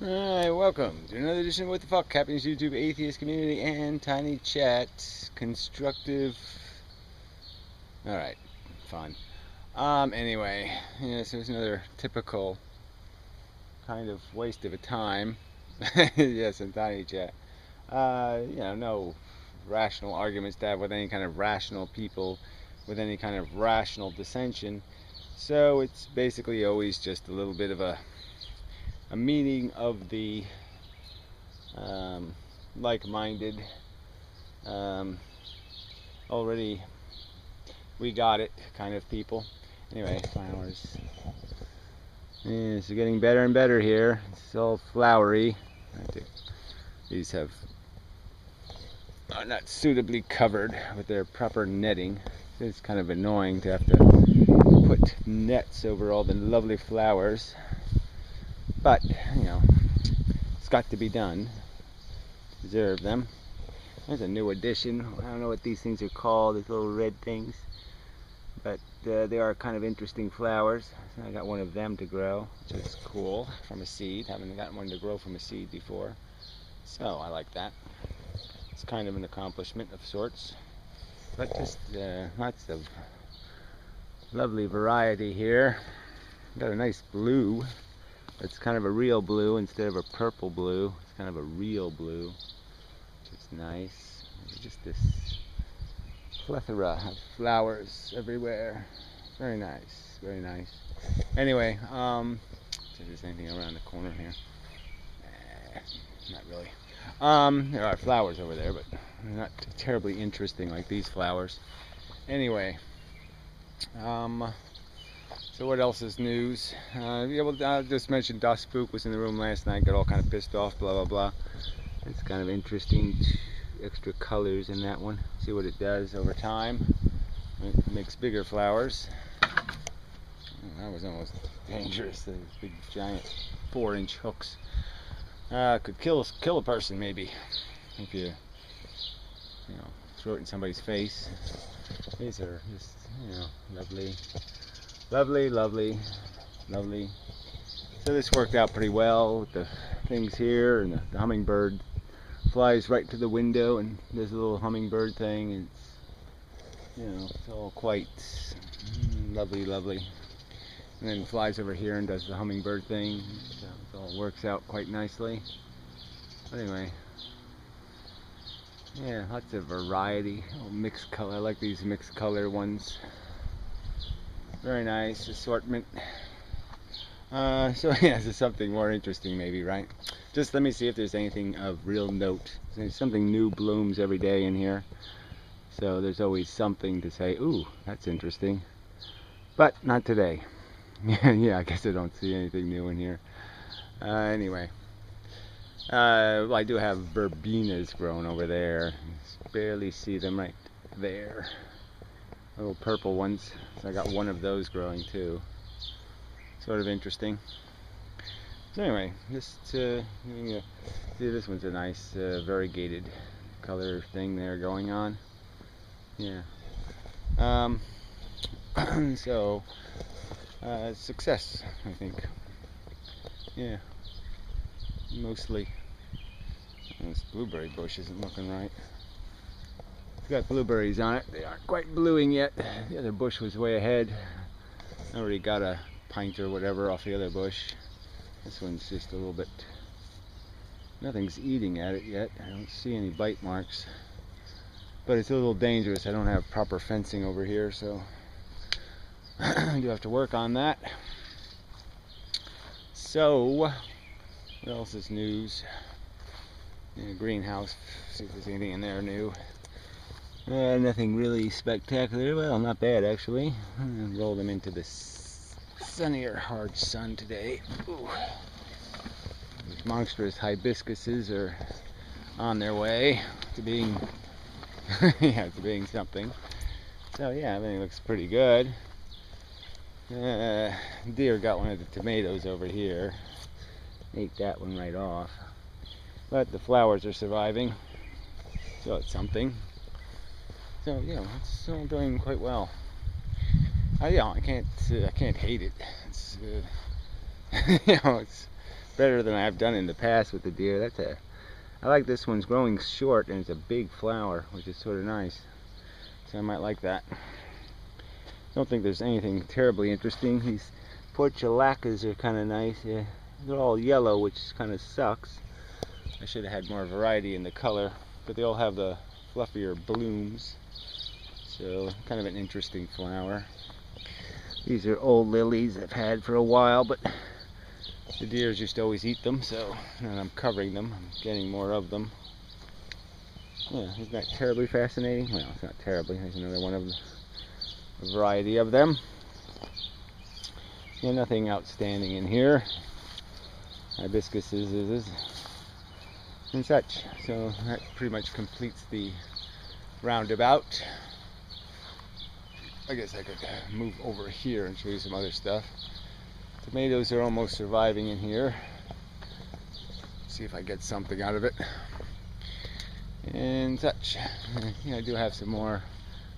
Alright, welcome to another edition of What the Fuck, Captain's YouTube Atheist Community and Tiny Chat. Constructive. Alright, fun. Anyway, yes, it was another typical kind of waste of a time. Yes, in Tiny Chat. No rational arguments to have with any kind of rational people, with any kind of rational dissension. So it's basically always just a little bit of a meeting of the like-minded, already we got it kind of people. Anyway, flowers. Yeah, it's getting better and better here. It's all flowery. These are not suitably covered with their proper netting. It's kind of annoying to have to put nets over all the lovely flowers. But, it's got to be done. Preserve them. There's a new addition. I don't know what these things are called, these little red things. But they are kind of interesting flowers. I got one of them to grow, which is cool, from a seed. Haven't gotten one to grow from a seed before. So, I like that. It's kind of an accomplishment of sorts. But just lots of lovely variety here. Got a nice blue. It's kind of a real blue instead of a purple blue. It's kind of a real blue, which is nice. There's just this plethora of flowers everywhere. Very nice, very nice. Anyway, if there's anything around the corner here. Not really. There are flowers over there, but they're not terribly interesting like these flowers. Anyway, so what else is news? I just mentioned Das Spook was in the room last night, got all kind of pissed off, blah blah blah. It's kind of interesting, extra colors in that one. See what it does over time. It makes bigger flowers. Oh, that was almost dangerous. Those big giant 4-inch hooks. Could kill a person maybe if you throw it in somebody's face. These are just lovely. Lovely, lovely, lovely. So this worked out pretty well with the things here, and the hummingbird flies right to the window and does a little hummingbird thing. It's all quite lovely, lovely. And then flies over here and does the hummingbird thing. So it all works out quite nicely. But anyway, yeah, lots of variety. Mixed color. I like these mixed color ones. Very nice assortment. So yeah, this is something more interesting maybe, right? Just let me see if there's anything of real note. There's something new blooms every day in here. So there's always something to say, ooh, that's interesting. But not today. Yeah, I guess I don't see anything new in here. Anyway. Well, I do have verbenas growing over there. Just barely see them right there. Little purple ones. So I got one of those growing too. Sort of interesting. So anyway, just see, this one's a nice variegated color thing there going on. Yeah. So success, I think. Yeah. Mostly. This blueberry bush isn't looking right. It's got blueberries on it. They aren't quite bluing yet. The other bush was way ahead. I already got a pint or whatever off the other bush. This one's just a little bit... Nothing's eating at it yet. I don't see any bite marks. But it's a little dangerous. I don't have proper fencing over here, so I do have to work on that. So, what else is news? In the greenhouse, see if there's anything in there new. Nothing really spectacular. Well, not bad actually. Roll them into the sunnier, hard sun today. Ooh. These monstrous hibiscuses are on their way to being, to being something. So yeah, everything looks pretty good. Deer got one of the tomatoes over here. Ate that one right off. But the flowers are surviving, so it's something. So it's all doing quite well. I can't hate it. It's it's better than I've done in the past with the deer. I like this one's growing short and it's a big flower, which is sort of nice. So I might like that. Don't think there's anything terribly interesting. These portulacas are kind of nice. Yeah, they're all yellow, which kind of sucks. I should have had more variety in the color, but they all have the fluffier blooms. So kind of an interesting flower. These are old lilies I've had for a while, but the deers used to always eat them, so and I'm covering them. I'm getting more of them. Yeah, isn't that terribly fascinating? Well, it's not terribly. There's another one of a variety of them. Yeah, nothing outstanding in here. Hibiscuses and such. So that pretty much completes the roundabout. I guess I could move over here and show you some other stuff. Tomatoes are almost surviving in here. See if I get something out of it. And such. Yeah, I do have some more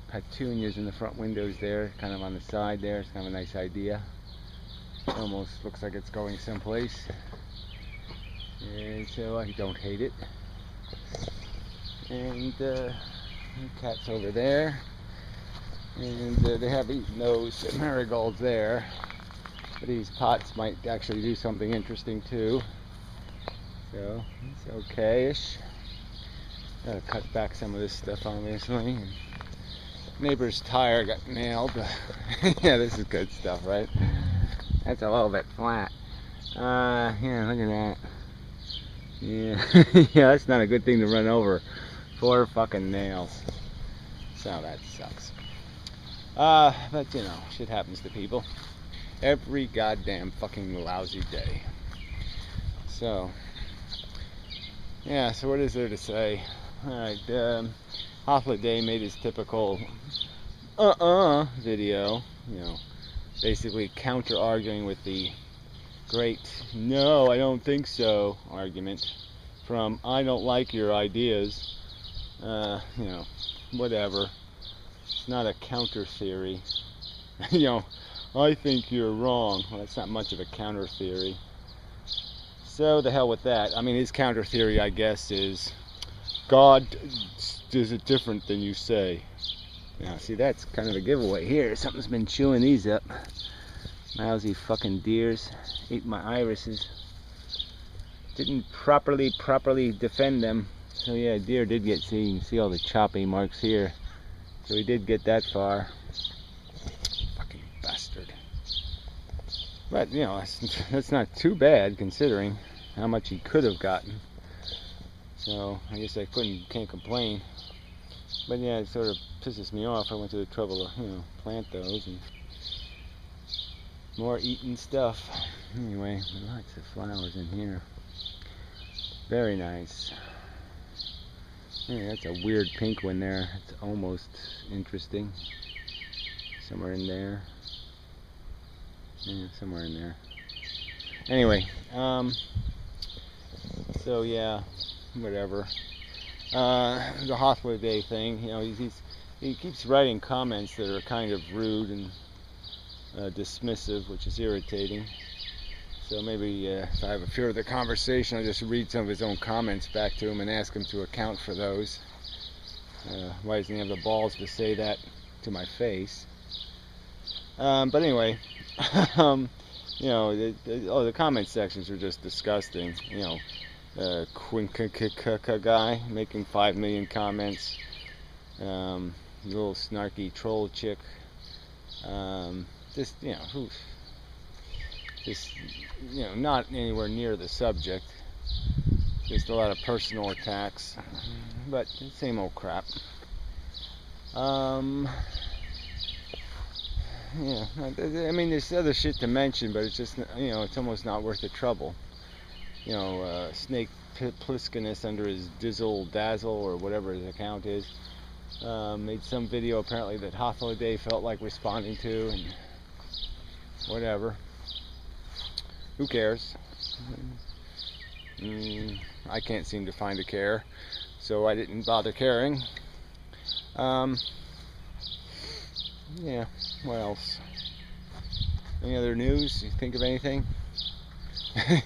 petunias in the front windows there, kind of on the side there. It's kind of a nice idea. It almost looks like it's going someplace. And so I don't hate it. And the cat's over there. And they have eaten those marigolds there. But these pots might actually do something interesting too. So it's okay-ish. Gotta cut back some of this stuff obviously. Neighbor's tire got nailed. Yeah, this is good stuff, right? That's a little bit flat. Yeah, look at that. Yeah, yeah, that's not a good thing to run over. 4 fucking nails. So that sucks. But you know, shit happens to people. Every goddamn fucking lousy day. So, yeah, so what is there to say? Alright, Holiday made his typical video, you know, basically counter-arguing with the great "no, I don't think so" argument from "I don't like your ideas." You know, whatever. It's not a counter theory. You know, I think you're wrong. Well, that's not much of a counter theory. So the hell with that. I mean, his counter theory, I guess, is God is it different than you say. Now, see, that's kind of a giveaway here. Something's been chewing these up. Lousy fucking deers. Ate my irises. Didn't properly defend them. So yeah, deer did get, see, you can see all the chopping marks here. So he did get that far. Fucking bastard. But, you know, that's not too bad considering how much he could have gotten. So I guess I can't complain. But yeah, it sort of pisses me off. I went to the trouble to, you know, plant those and more eaten stuff. Anyway, lots of flowers in here. Very nice. Yeah, that's a weird pink one there. It's almost interesting. Somewhere in there. Yeah, somewhere in there. Anyway, so yeah, whatever. The Holiday thing, you know, he keeps writing comments that are kind of rude and dismissive, which is irritating. So maybe if I have a further conversation, I'll just read some of his own comments back to him and ask him to account for those. Why doesn't he have the balls to say that to my face? But anyway, you know, the comment sections are just disgusting. You know, guy making 5 million comments, little snarky troll chick, just, you know, just, you know, not anywhere near the subject, just a lot of personal attacks, but same old crap. Yeah, I mean, there's other shit to mention, but it's just, you know, it's almost not worth the trouble. You know, Snake Plisskenus under his Dizzle Dazzle or whatever his account is, made some video apparently that Holiday felt like responding to, and whatever. Who cares? I can't seem to find a care, so I didn't bother caring. Yeah, what else? Any other news? You think of anything?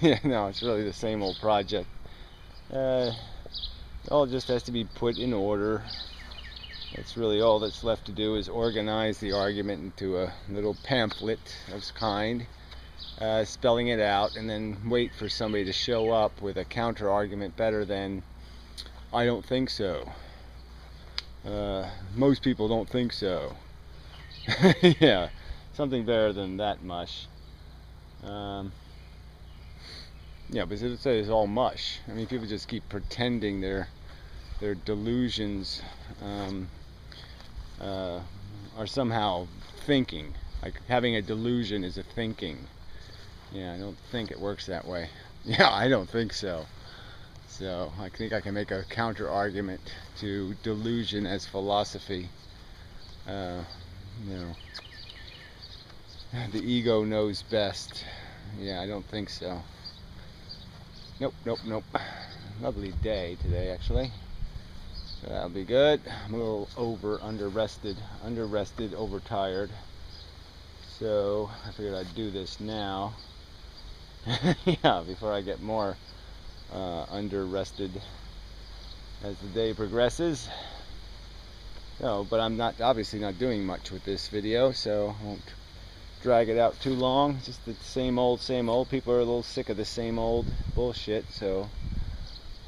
Yeah, no, it's really the same old project. It all just has to be put in order. That's really all that's left to do, is organize the argument into a little pamphlet of its kind, spelling it out, and then wait for somebody to show up with a counter argument better than, "I don't think so. Most people don't think so." Yeah, something better than that mush. Yeah, but it's all mush. I mean, people just keep pretending their delusions are somehow thinking. Like having a delusion is a thinking. Yeah, I don't think it works that way. Yeah, I don't think so. So I think I can make a counter argument to delusion as philosophy. You know, the ego knows best. Yeah, I don't think so. Nope, nope, nope. Lovely day today, actually. So that'll be good. I'm a little under-rested, overtired. So I figured I'd do this now. Yeah, before I get more under-rested as the day progresses. So, but I'm obviously not doing much with this video, so I won't drag it out too long. Just the same old, same old. People are a little sick of the same old bullshit, so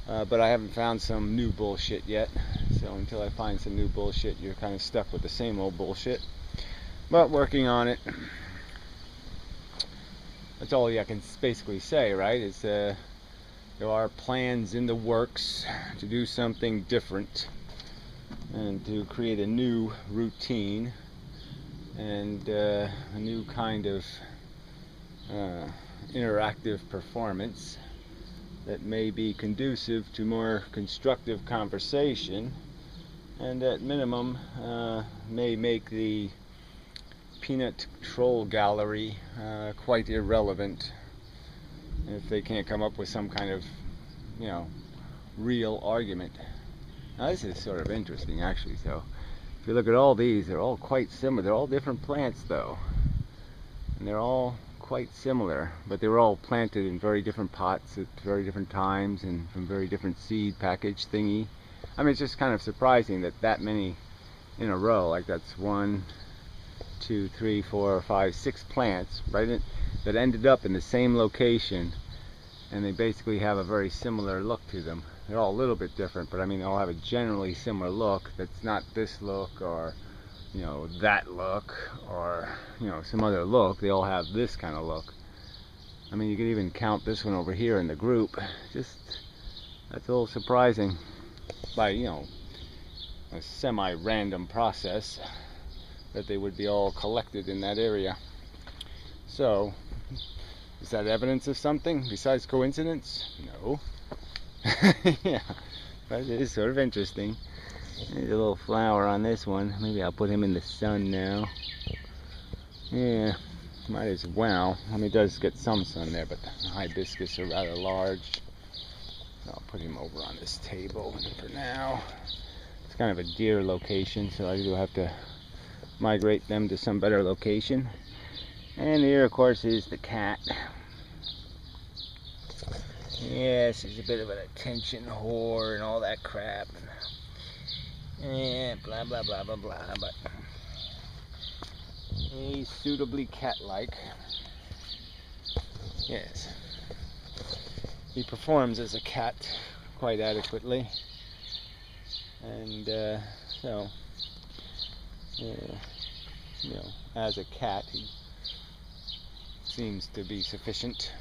but I haven't found some new bullshit yet. So until I find some new bullshit, you're kind of stuck with the same old bullshit. But working on it. That's all I can basically say, right? It's there are plans in the works to do something different and to create a new routine and a new kind of interactive performance that may be conducive to more constructive conversation, and at minimum may make the peanut troll gallery quite irrelevant if they can't come up with some kind of, real argument. Now this is sort of interesting, actually. So if you look at all these, they're all quite similar. They're all different plants, though, and they're all quite similar, but they were all planted in very different pots at very different times and from very different seed package thingy. I mean, it's just kind of surprising that many in a row, like that's 1, 2, 3, 4, 5, 6 plants, right, that ended up in the same location, and they basically have a very similar look to them. They're all a little bit different, but I mean, they all have a generally similar look that's not this look or that look or some other look. They all have this kind of look. I mean, you could even count this one over here in the group. Just, that's a little surprising by a semi-random process that they would be all collected in that area. So is that evidence of something besides coincidence? No. Yeah, but it is sort of interesting. There's a little flower on this one. Maybe I'll put him in the sun now. Yeah, might as well. I mean, it does get some sun there, but the hibiscus are rather large. So I'll put him over on this table for now. It's kind of a deer location, so I do have to migrate them to some better location. And here, of course, is the cat. Yes, he's a bit of an attention whore and all that crap. Yeah, blah blah blah blah blah, but he's suitably cat-like. Yes, he performs as a cat quite adequately, and so as a cat, he seems to be sufficient.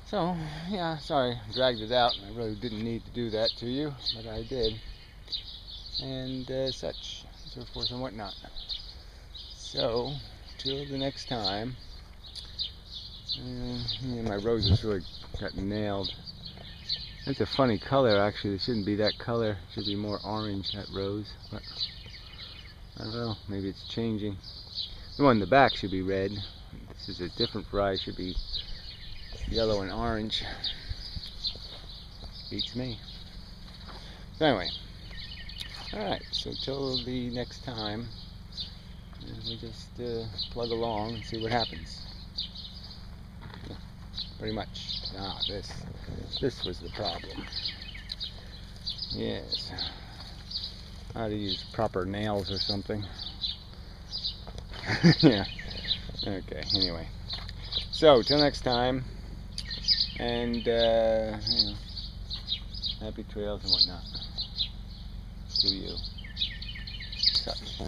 So, yeah, sorry, dragged it out. I really didn't need to do that to you, but I did. And such, so forth and whatnot. So, till the next time. My roses really got nailed. That's a funny color, actually. It shouldn't be that color. It should be more orange, that rose. But I don't know, maybe it's changing. The one in the back should be red. This is a different variety, should be yellow and orange. Beats me. So anyway, alright, so till the next time, we just plug along and see what happens. pretty much. Ah, this was the problem. Yes. How to use proper nails or something. Yeah. Okay, anyway. So, till next time. And, you know, happy trails and whatnot. To you. Such.